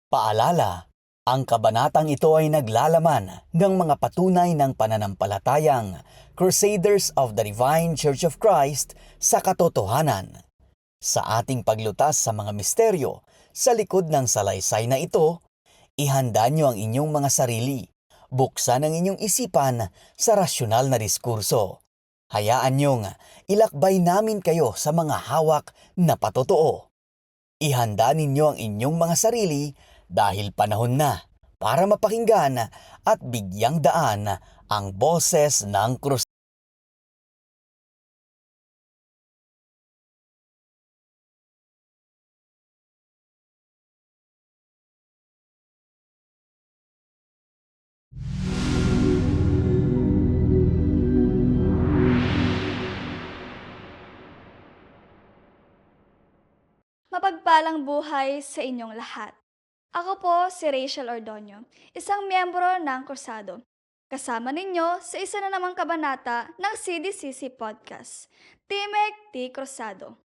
Paalala, ang kabanatang ito ay naglalaman ng mga patunay ng pananampalatayang Crusaders of the Divine Church of Christ sa katotohanan. Sa ating paglutas sa mga misteryo sa likod ng salaysay na ito, ihanda niyo ang inyong mga sarili. Buksan ang inyong isipan sa rasyonal na diskurso. Hayaan niyong ilakbay namin kayo sa mga hawak na patotoo. Ihanda ninyo ang inyong mga sarili dahil panahon na para mapakinggan at bigyang daan ang boses ng krus. Mapagpalang buhay sa inyong lahat. Ako po si Rachel Ordonio, isang miyembro ng Krusado. Kasama ninyo sa isa na namang kabanata ng CDCC Podcast, Timek T. Krusado.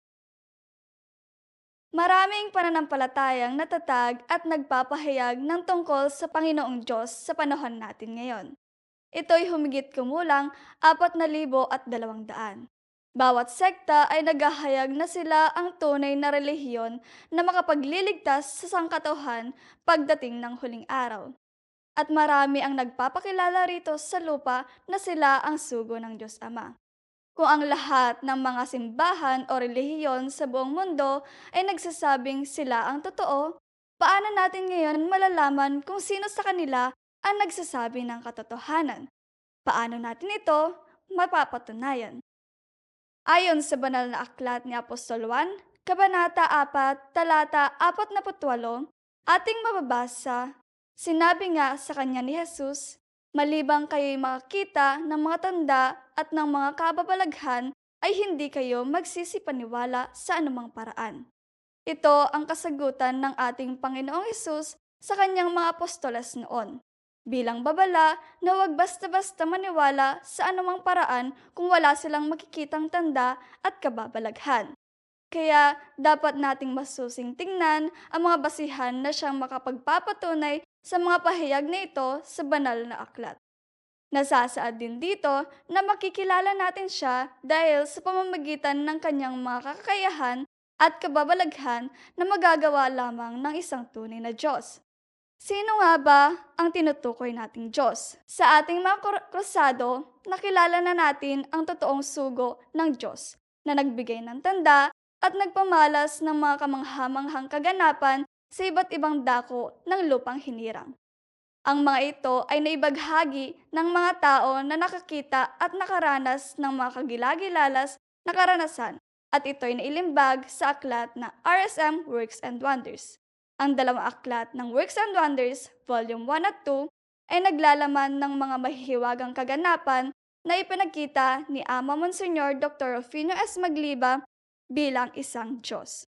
Maraming pananampalatayang natatag at nagpapahayag ng tungkol sa Panginoong Diyos sa panahon natin ngayon. Ito'y humigit kumulang 4,200. Bawat sekta ay naghahayag na sila ang tunay na relihiyon na makapagliligtas sa sangkatauhan pagdating ng huling araw. At marami ang nagpapakilala rito sa lupa na sila ang sugo ng Diyos Ama. Kung ang lahat ng mga simbahan o relihiyon sa buong mundo ay nagsasabing sila ang totoo, paano natin ngayon malalaman kung sino sa kanila ang nagsasabi ng katotohanan? Paano natin ito mapapatunayan? Ayon sa banal na aklat ni Apostol Juan, Kabanata 4, Talata 48, ating mababasa, sinabi nga sa kanya ni Jesus, malibang kayo'y makakita ng mga tanda at ng mga kababalaghan, ay hindi kayo magsisipaniwala sa anumang paraan. Ito ang kasagutan ng ating Panginoong Hesus sa kanyang mga apostoles noon. Bilang babala na huwag basta-basta maniwala sa anumang paraan kung wala silang makikitang tanda at kababalaghan. Kaya dapat nating masusing tingnan ang mga basihan na siyang makapagpapatunay sa mga pahayag na ito sa banal na aklat. Nasasaad din dito na makikilala natin siya dahil sa pamamagitan ng kanyang mga kakayahan at kababalaghan na magagawa lamang ng isang tunay na Diyos. Sino nga ba ang tinutukoy nating Diyos? Sa ating mga krusado, nakilala na natin ang totoong sugo ng Diyos na nagbigay ng tanda at nagpamalas ng mga kamanghamanghang kaganapan sa iba't ibang dako ng lupang hinirang. Ang mga ito ay naibaghagi ng mga tao na nakakita at nakaranas ng mga kagilagilalas na karanasan at ito'y nailimbag sa aklat na RSM Works and Wonders. Ang dalawang aklat ng Works and Wonders, Volume 1 at 2, ay naglalaman ng mga mahihiwagang kaganapan na ipinagkita ni Ama Monsignor Dr. Rufino S. Magliba bilang isang Diyos.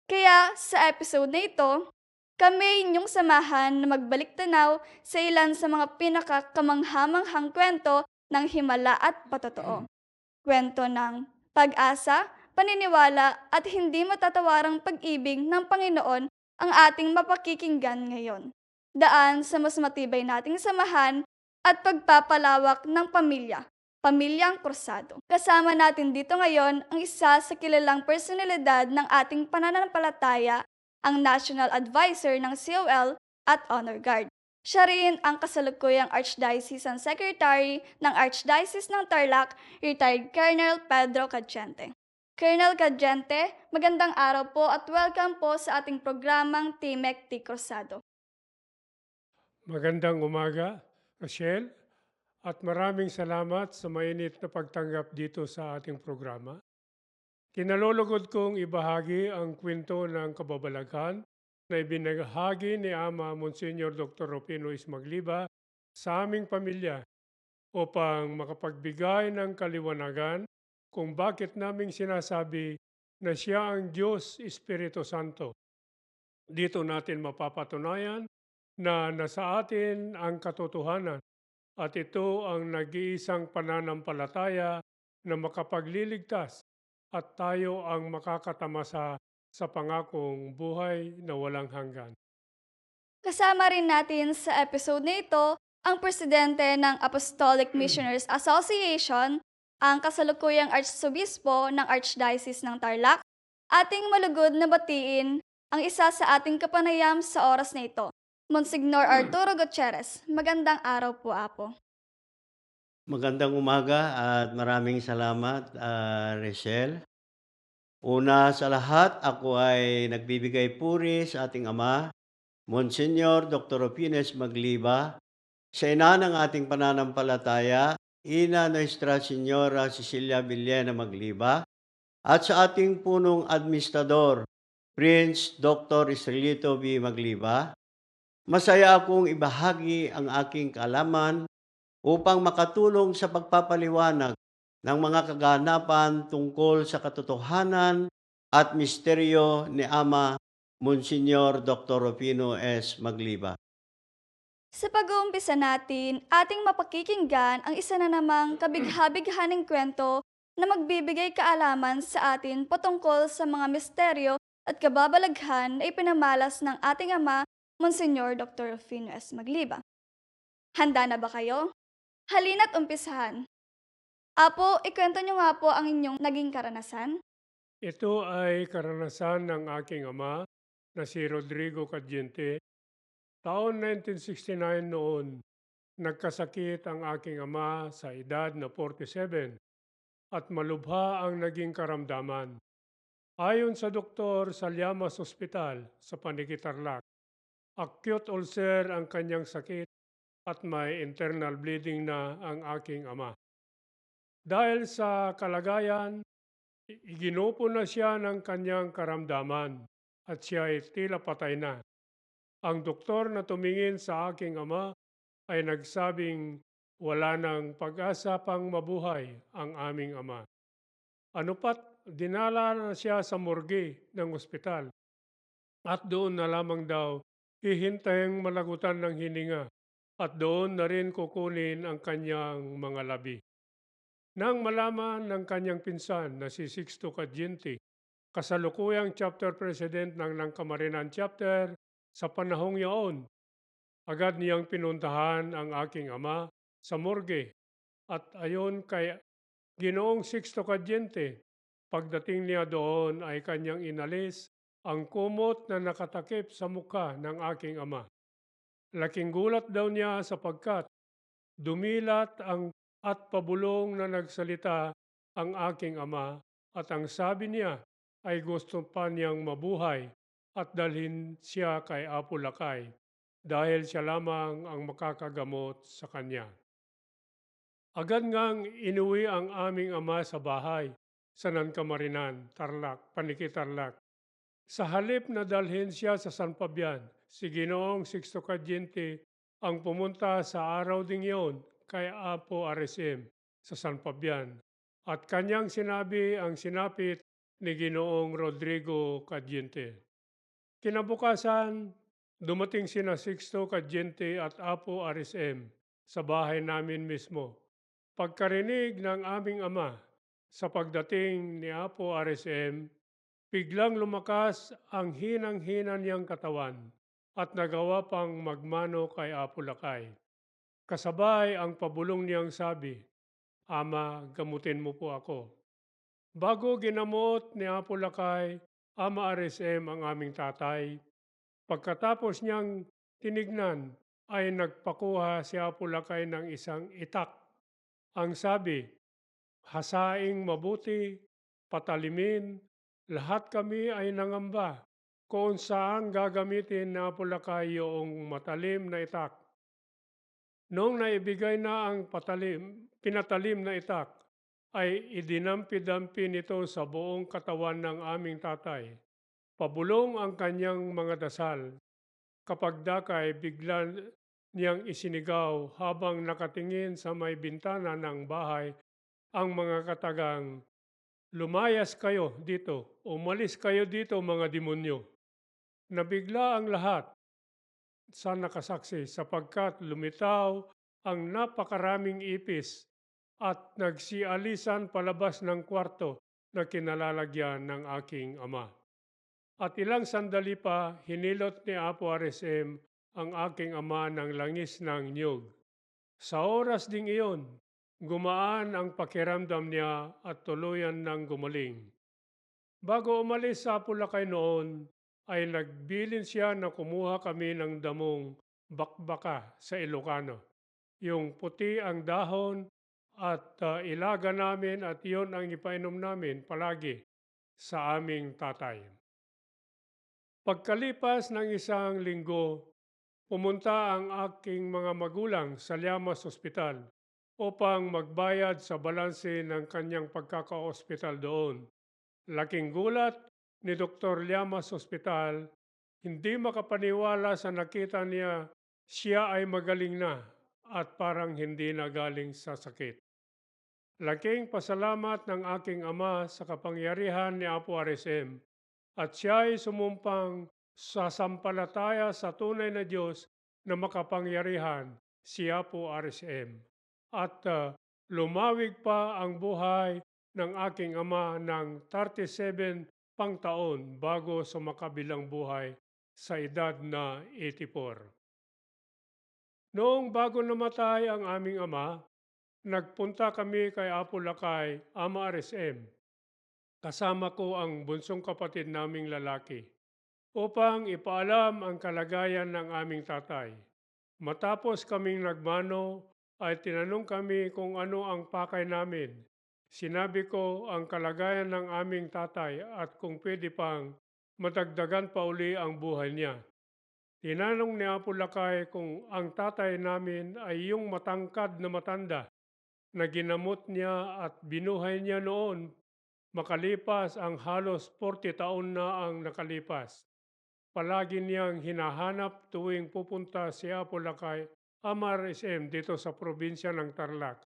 Kaya sa episode na ito, kami inyong samahan na magbalik tanaw sa ilan sa mga pinakakamanghamanghang kwento ng himala at patotoo. Kwento ng pag-asa, paniniwala at hindi matatawarang pag-ibig ng Panginoon ang ating mapakikinggan ngayon. Daan sa mas matibay nating samahan at pagpapalawak ng pamilyang Krusado. Kasama natin dito ngayon ang isa sa kilalang personalidad ng ating pananampalataya, ang National Advisor ng COL at Honor Guard. Siya rin ang kasalukuyang Archdiocesan Secretary ng Archdiocese ng Tarlac, retired Colonel Pedro Cadiente. Colonel Cadiente, magandang araw po at welcome po sa ating programang Timek T. Cruzado. Magandang umaga, Rachel, at maraming salamat sa mainit na pagtanggap dito sa ating programa. Kinalulugod kong ibahagi ang kwento ng kababalaghan na ibinahagi ni Ama Monsignor Dr. Rufino Ismagliba sa aming pamilya upang makapagbigay ng kaliwanagan kung bakit naming sinasabi na siya ang Diyos Espiritu Santo. Dito natin mapapatunayan na nasa atin ang katotohanan at ito ang nag-iisang pananampalataya na makapagliligtas at tayo ang makakatamasa sa pangakong buhay na walang hanggan. Kasama rin natin sa episode na ito ang presidente ng Apostolic Missionaries Association, ang kasalukuyang Archsobispo ng Archdiocese ng Tarlac. Ating malugod na batiin ang isa sa ating kapanayam sa oras na ito, Monsignor Arturo Gutierrez. Magandang araw po, Apo. Magandang umaga at maraming salamat, Rachel. Una sa lahat, ako ay nagbibigay puri sa ating Ama, Monsignor Dr. Opines Magliba, sa ina ng ating pananampalataya, Ina Nuestra Señora Cecilia Villena Magliba, at sa ating punong administrador, Prince Dr. Israelito V. Magliba. Masaya akong ibahagi ang aking kaalaman upang makatulong sa pagpapaliwanag ng mga kaganapan tungkol sa katotohanan at misteryo ni Ama Monsignor Dr. Rufino S. Magliba. Sa pag-uumpisa natin, ating mapakikinggan ang isa na namang kabigha-bighaning kwento na magbibigay kaalaman sa atin patungkol sa mga misteryo at kababalaghan na ipinamalas ng ating Ama, Monsignor Dr. Rufino S. Magliba. Handa na ba kayo? Halina't umpisahan. Apo, ikwento niyo nga po ang inyong naging karanasan. Ito ay karanasan ng aking ama na si Rodrigo Cadiente. Taon 1969 noon, nagkasakit ang aking ama sa edad na 47 at malubha ang naging karamdaman. Ayon sa doktor sa Llamas Hospital sa Paniquitarlac, acute ulcer ang kanyang sakit at may internal bleeding na ang aking ama. Dahil sa kalagayan, ginupo na siya ng kanyang karamdaman at siya ay tila patay na. Ang doktor na tumingin sa aking ama ay nagsabing wala nang pag-asa pang mabuhay ang aming ama. Ano pat, dinala na siya sa morgue ng ospital at doon na lamang daw hihintayang malagutan ng hininga at doon na rin kukunin ang kanyang mga labi. Nang malaman ng kanyang pinsan na si Sixto Cadiente, kasalukuyang chapter president ng Langkamarinan chapter sa panahong yaon, agad niyang pinuntahan ang aking ama sa morgue at ayon kay Ginoong Sixto Cadiente, pagdating niya doon ay kanyang inalis ang kumot na nakatakip sa mukha ng aking ama. Laking gulat daw niya sapagkat dumilat at pabulong na nagsalita ang aking ama at ang sabi niya ay gusto pa niyang mabuhay at dalhin siya kay Apo Lakay dahil siya lamang ang makakagamot sa kanya. Agad ngang inuwi ang aming ama sa bahay sa Nangkamarinan, Tarlac, Paniquitarlac. Sa halip na dalhin siya sa San Fabian, si Ginoong Sixto Cadiente ang pumunta sa araw ding iyon kay Apo RSM sa San Fabian at kanyang sinabi ang sinapit ni Ginoong Rodrigo Cadiente. Kinabukasan, dumating sina Sixto Cadiente at Apo RSM sa bahay namin mismo. Pagkarinig ng aming ama sa pagdating ni Apo RSM, biglang lumakas ang hinang-hina niyang katawan at nagawa pang magmano kay Apo Lakay. Kasabay ang pabulong niyang sabi, "Ama, gamutin mo po ako." Bago ginamot ni Apo Lakay, Ama RSM ang aming tatay, pagkatapos niyang tinignan ay nagpakuha si Apo Lakay ng isang itak. Ang sabi, "Hasaing mabuti, patalimin, lahat kami ay nangamba kung saan gagamitin na Apo Lakay yung matalim na itak." Noong naibigay na ang pinatalim na itak, ay idinampi-dampi nito sa buong katawan ng aming tatay. Pabulong ang kanyang mga dasal. Kapag dakay, bigla niyang isinigaw habang nakatingin sa may bintana ng bahay ang mga katagang, "Lumayas kayo dito, umalis kayo dito mga demonyo." Nabigla ang lahat sa nakasaksi sapagkat lumitaw ang napakaraming ipis at nagsialisan palabas ng kwarto na kinalalagyan ng aking ama. At ilang sandali pa, hinilot ni Apo RSM ang aking ama ng langis ng niyog. Sa oras ding iyon, gumaan ang pakiramdam niya at tuluyan ng gumaling. Bago umalis sa Pulakay noon, ay nagbilin siya na kumuha kami ng damong bakbaka sa Ilocano. Yung puti ang dahon at ilaga namin at iyon ang ipainom namin palagi sa aming tatay. Pagkalipas ng isang linggo, pumunta ang aking mga magulang sa Llamas Hospital upang magbayad sa balanse ng kanyang pagkaka-ospital doon. Laking gulat ni Dr. Llamas Hospital, hindi makapaniwala sa nakita niya siya ay magaling na at parang hindi na galing sa sakit. Laking pasalamat ng aking ama sa kapangyarihan ni Apo RSM at siya ay sumumpang sasampalataya sa tunay na Diyos na makapangyarihan, si Apo RSM. At lumawig pa ang buhay ng aking ama ng 37 pang taon bago sumakabilang buhay sa edad na 84. Noong bago namatay ang aming ama, nagpunta kami kay Apo Lakay, Ama RSM. Kasama ko ang bunsong kapatid naming lalaki upang ipaalam ang kalagayan ng aming tatay. Matapos kaming nagmano, ay tinanong kami kung ano ang pakay namin. Sinabi ko ang kalagayan ng aming tatay at kung pwede pang madagdagan pa uli ang buhay niya. Tinanong ni Apo Lakay kung ang tatay namin ay yung matangkad na matanda na ginamot niya at binuhay niya noon makalipas ang halos 40 taon na ang nakalipas. Palagi niyang hinahanap tuwing pupunta si Apo Lakay, Ama RSM dito sa probinsya ng Tarlac.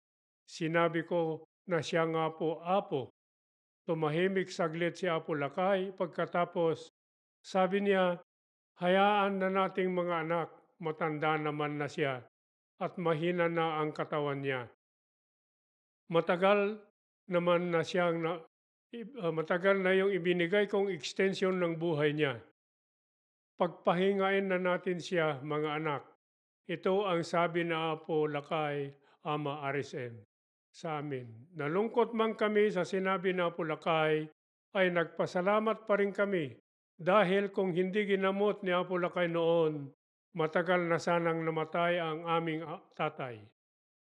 Sinabi ko na siya nga po Apo. Tumahimik saglit si Apo Lakay pagkatapos sabi niya, hayaan na nating mga anak, matanda naman na siya at mahina na ang katawan niya. Matagal naman na siyang matagal na yung ibinigay kong extension ng buhay niya. Pagpahingain na natin siya, mga anak. Ito ang sabi na Apo Lakay, Ama RSM sa amin. Nalungkot man kami sa sinabi na Apo Lakay, ay nagpasalamat pa rin kami dahil kung hindi ginamot ni Apo Lakay noon, matagal na sanang namatay ang aming tatay.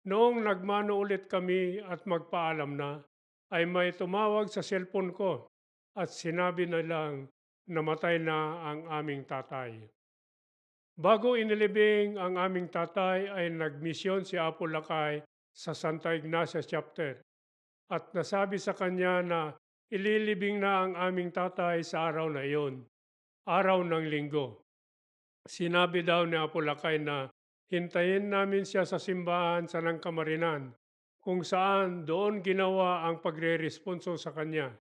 Noong nagmano ulit kami at magpaalam na, ay may tumawag sa cellphone ko at sinabi na lang namatay na ang aming tatay. Bago inilibing ang aming tatay ay nagmisyon si Apo Lakay sa Santa Ignacia Chapter at nasabi sa kanya na ililibing na ang aming tatay sa araw na iyon, araw ng linggo. Sinabi daw ni Apo Lakay na hintayin namin siya sa simbahan sa Nangkamarinan, kung saan doon ginawa ang pagre-responso sa kanya.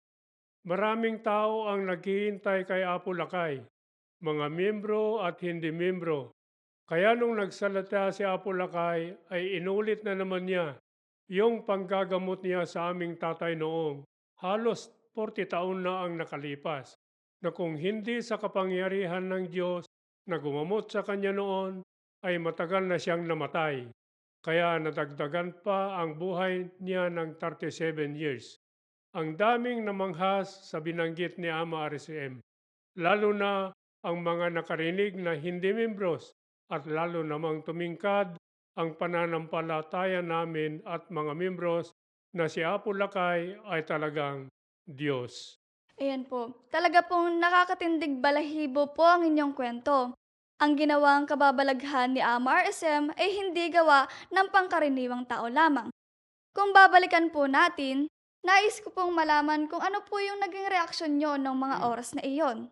Maraming tao ang naghihintay kay Apo Lakay, mga miyembro at hindi miyembro. Kaya nung nagsalita si Apo Lakay ay inulit na naman niya yung panggagamot niya sa aming tatay noong halos 40 taon na ang nakalipas, na kung hindi sa kapangyarihan ng Diyos na gumamot sa kanya noon, ay matagal na siyang namatay. Kaya nadagdagan pa ang buhay niya ng 37 years. Ang daming namanghas sa binanggit ni Ama RCM, lalo na ang mga nakarinig na hindi membros at lalo namang tumingkad ang pananampalataya namin at mga membros na si Apo Lakay ay talagang Diyos. Ayan po, talaga pong nakakatindig balahibo po ang inyong kwento. Ang ginawang kababalaghan ni Ama RSM ay hindi gawa ng pangkaraniwang tao lamang. Kung babalikan po natin, nais ko pong malaman kung ano po yung naging reaksyon nyo ng mga oras na iyon.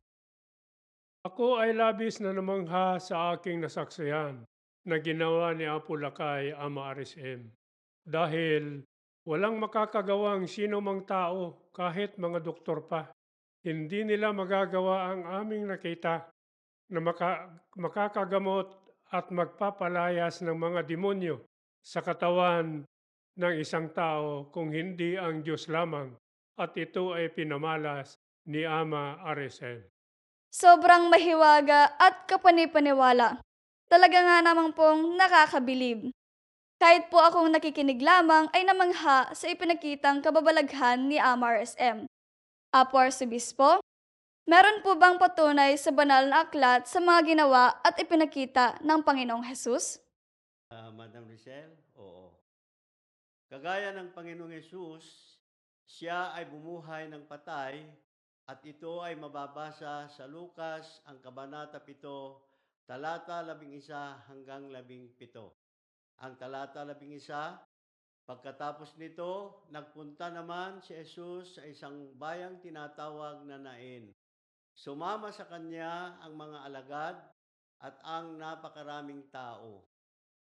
Ako ay labis na namangha sa aking nasaksihan na ginawa ni Apo Lakay, Ama RSM. Dahil walang makakagawang sino mang tao, kahit mga doktor pa. Hindi nila magagawa ang aming nakita na makakagamot at magpapalayas ng mga demonyo sa katawan ng isang tao kung hindi ang Diyos lamang, at ito ay pinamalas ni Ama RSM. Sobrang mahiwaga at kapanipaniwala. Talaga nga naman pong nakakabilib. Kahit po akong nakikinig lamang ay namangha sa ipinakitang kababalaghan ni Ama RSM. Apo Arsobispo, meron po bang patunay sa banal na aklat sa mga ginawa at ipinakita ng Panginoong Hesus? Madam Rachel, oo. Kagaya ng Panginoong Yesus, siya ay bumuhay ng patay at ito ay mababasa sa Lucas, ang Kabanata 7, talata 11 hanggang 17. Ang talata 11, pagkatapos nito, nagpunta naman si Jesus sa isang bayang tinatawag na Nain. Sumama sa kanya ang mga alagad at ang napakaraming tao.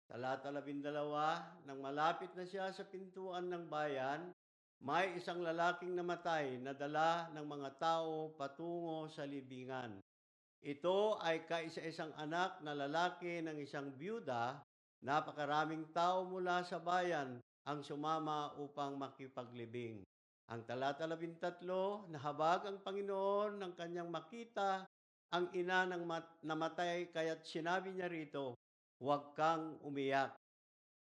Talata 12, nang malapit na siya sa pintuan ng bayan, may isang lalaking namatay na dala ng mga tao patungo sa libingan. Ito ay kaisa-isang anak na lalaki ng isang byuda. Napakaraming tao mula sa bayan ang sumama upang makipaglibing. Ang talata 13, nahabag ang Panginoon ng kanyang makita ang ina ng namatay, kaya't sinabi niya rito, "Huwag kang umiyak."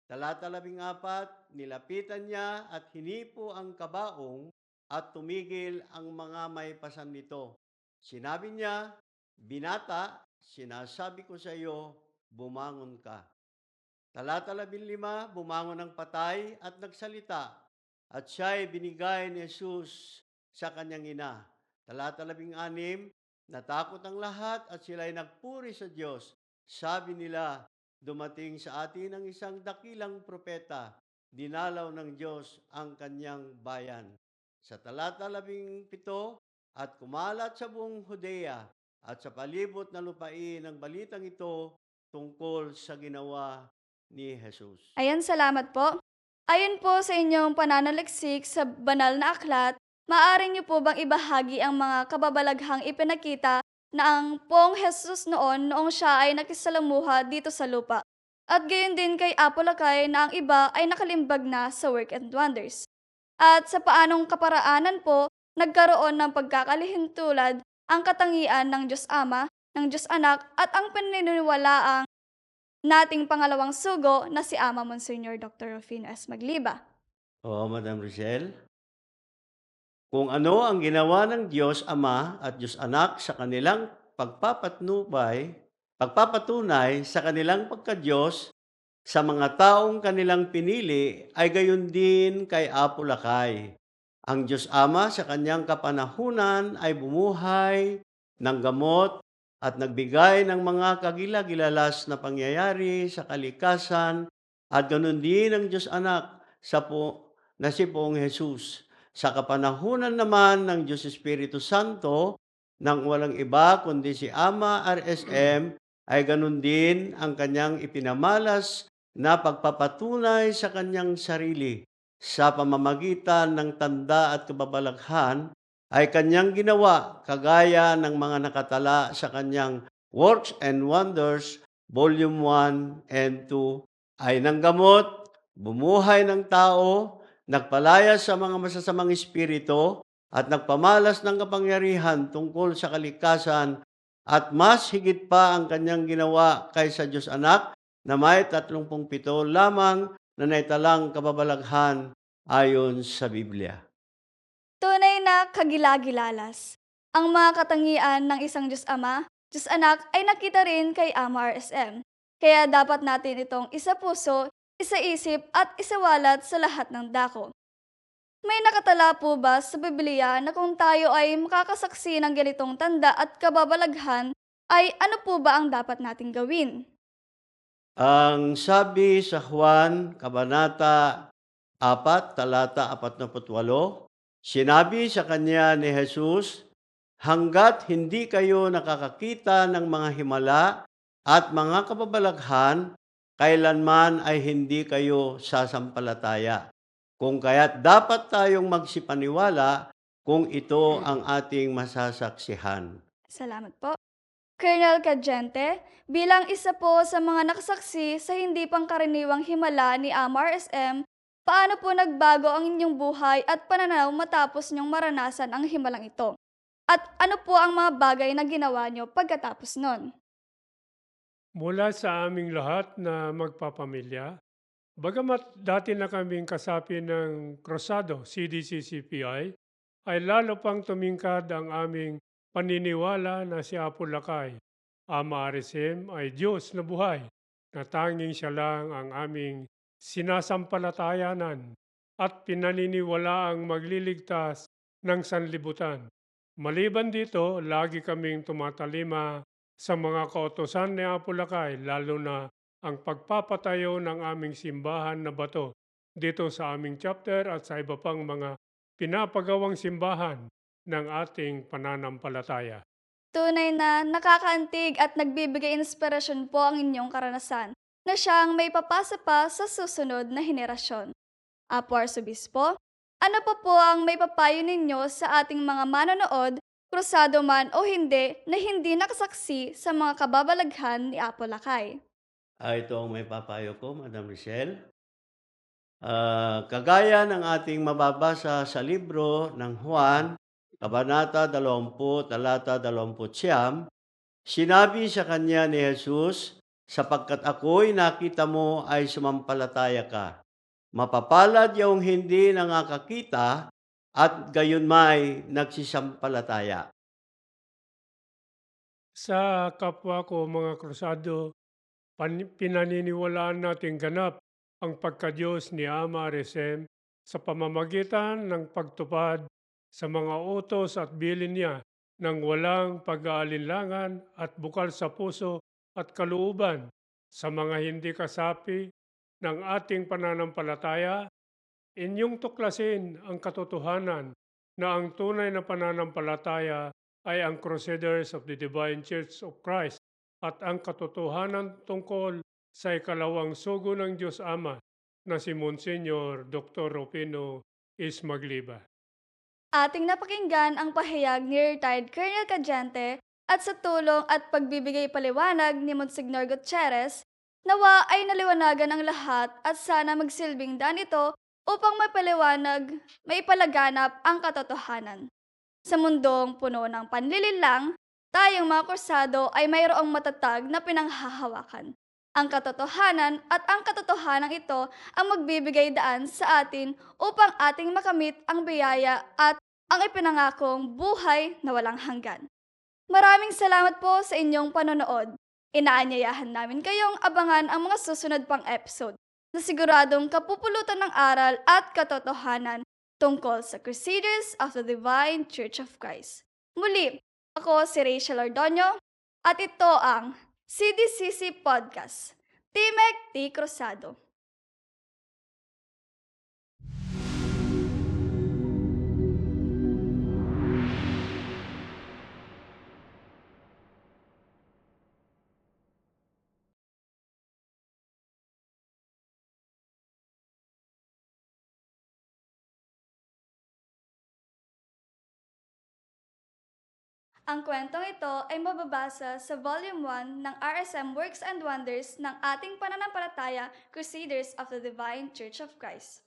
Talata 14, nilapitan niya at hinipo ang kabaong at tumigil ang mga may pasan nito. Sinabi niya, "Binata, sinasabi ko sa iyo, bumangon ka." Talata 15, bumangon ang patay at nagsalita, at siya ay binigay ni Jesus sa kanyang ina. Talata 16, natakot ang lahat at sila ay nagpuri sa Diyos. Sabi nila, dumating sa atin ang isang dakilang propeta, dinalaw ng Diyos ang kanyang bayan. Sa talata 17, at kumalat sa buong Judea at sa palibot na lupain ang balitang ito tungkol sa ginawa ni Jesus. Ayan, salamat po. Ayon po sa inyong pananaliksik sa banal na aklat, maaari niyo po bang ibahagi ang mga kababalaghang ipinakita na ang Poong Hesus noong siya ay nakisalamuha dito sa lupa? At gayon din kay Apolakay na ang iba ay nakalimbag na sa work and wonders. At sa paanong kaparaanan po, nagkaroon ng pagkakalihintulad ang katangian ng Diyos Ama, ng Diyos Anak at ang pininiwalaang nating pangalawang sugo na si Ama Monsignor Dr. Rufino S. Magliba. Oo, Madam Rachel. Kung ano ang ginawa ng Diyos Ama at Diyos Anak sa kanilang pagpapatunay sa kanilang pagka-Diyos sa mga taong kanilang pinili, ay gayon din kay Apolakay. Ang Diyos Ama sa kanyang kapanahunan ay bumuhay ng gamot at nagbigay ng mga kagilagilalas na pangyayari sa kalikasan, at ganon din ang Diyos Anak na si Poong Jesus. Sa kapanahunan naman ng Diyos Espiritu Santo, nang walang iba kundi si Ama RSM, ay ganon din ang kanyang ipinamalas na pagpapatunay sa kanyang sarili sa pamamagitan ng tanda at kababalaghan ay kanyang ginawa kagaya ng mga nakatala sa kanyang Works and Wonders, Volume 1 and 2, ay nanggamot, bumuhay ng tao, nagpalaya sa mga masasamang espiritu, at nagpamalas ng kapangyarihan tungkol sa kalikasan, at mas higit pa ang kanyang ginawa kaysa Diyos Anak na may 37 lamang na naitalang kababalaghan ayon sa Biblia. Tunay na kagilagilalas. Ang mga katangian ng isang Diyos Ama, Diyos Anak ay nakita rin kay Ama RSM. Kaya dapat natin itong isa-puso, isa-isip at isawalat sa lahat ng dako. May nakatala po ba sa Biblia na kung tayo ay makakasaksi ng ganitong tanda at kababalaghan, ay ano po ba ang dapat nating gawin? Ang sabi sa Juan, Kabanata 4, talata 48, sinabi sa kanya ni Jesus, "Hanggat hindi kayo nakakakita ng mga himala at mga kababalaghan, kailanman ay hindi kayo sasampalataya. Kung kaya't dapat tayong magsipaniwala kung ito ang ating masasaksihan." Salamat po. Colonel Cadjente, bilang isa po sa mga nakasaksi sa hindi pangkaraniwang himala ni Ama RSM, paano po nagbago ang inyong buhay at pananaw matapos niyong maranasan ang himalang ito? At ano po ang mga bagay na ginawa niyo pagkatapos nun? Mula sa aming lahat na magpapamilya, bagamat dati na kaming kasapi ng Krusado, CDC-CPI, ay lalo pang tumingkad ang aming paniniwala na si Apo Lakay, Ama Arisem, ay Diyos na buhay, na tanging siya lang ang aming sinasampalatayanan at pinaniniwalaang magliligtas ng sanlibutan. Maliban dito, lagi kaming tumatalima sa mga kautusan ni Apo Lakay, lalo na ang pagpapatayo ng aming simbahan na bato dito sa aming chapter at sa iba pang mga pinapagawang simbahan ng ating pananampalataya. Tunay na nakakaantig at nagbibigay inspirasyon po ang inyong karanasan na siyang may papasa pa sa susunod na henerasyon. Apo Arsobispo, ano pa po ang may papayo ninyo sa ating mga manonood, krusado man o hindi, na hindi nakasaksi sa mga kababalaghan ni Apo Lakay? Ito ang may papayo ko, Madam Rochelle. Kagaya ng ating mababasa sa libro ng Juan, Kabanata 20, talata 29, sinabi sa kanya ni Jesus, sapagkat ako'y nakita mo ay sumampalataya ka. Mapapalad yung hindi nakakakita at gayon may nagsisampalataya. Sa kapwa ko mga krusado, pinaniniwalaan natin ganap ang pagkadiyos ni Ama Arisem sa pamamagitan ng pagtupad sa mga utos at bilin niya ng walang pag-aalinlangan at bukal sa puso at kalooban sa mga hindi kasapi ng ating pananampalataya. Inyong tuklasin ang katotohanan na ang tunay na pananampalataya ay ang Crusaders of the Divine Church of Christ at ang katotohanan tungkol sa ikalawang sugo ng Diyos Ama na si Monsignor Dr. Rufino Ismagliba. Ating napakinggan ang pahayag ni retired Colonel Cadiente at sa tulong at pagbibigay paliwanag ni Monsignor Gutierrez, nawa ay naliwanagan ang lahat at sana magsilbing daan ito upang maipalaganap ang katotohanan. Sa mundong puno ng panlilinlang, tayong mga kursado ay mayroong matatag na pinanghahawakan. Ang katotohanan at ang katotohanan ito ang magbibigay daan sa atin upang ating makamit ang biyaya at ang ipinangakong buhay na walang hanggan. Maraming salamat po sa inyong panonood. Inaanyayahan namin kayong abangan ang mga susunod pang episode na siguradong kapupulutan ng aral at katotohanan tungkol sa Crusaders of the Divine Church of Christ. Muli, ako si Rachel Ordonio at ito ang CDCC Podcast, Timek T. Cruzado. Ang kwentong ito ay mababasa sa Volume 1 ng RSM Works and Wonders ng ating pananampalataya, Crusaders of the Divine Church of Christ.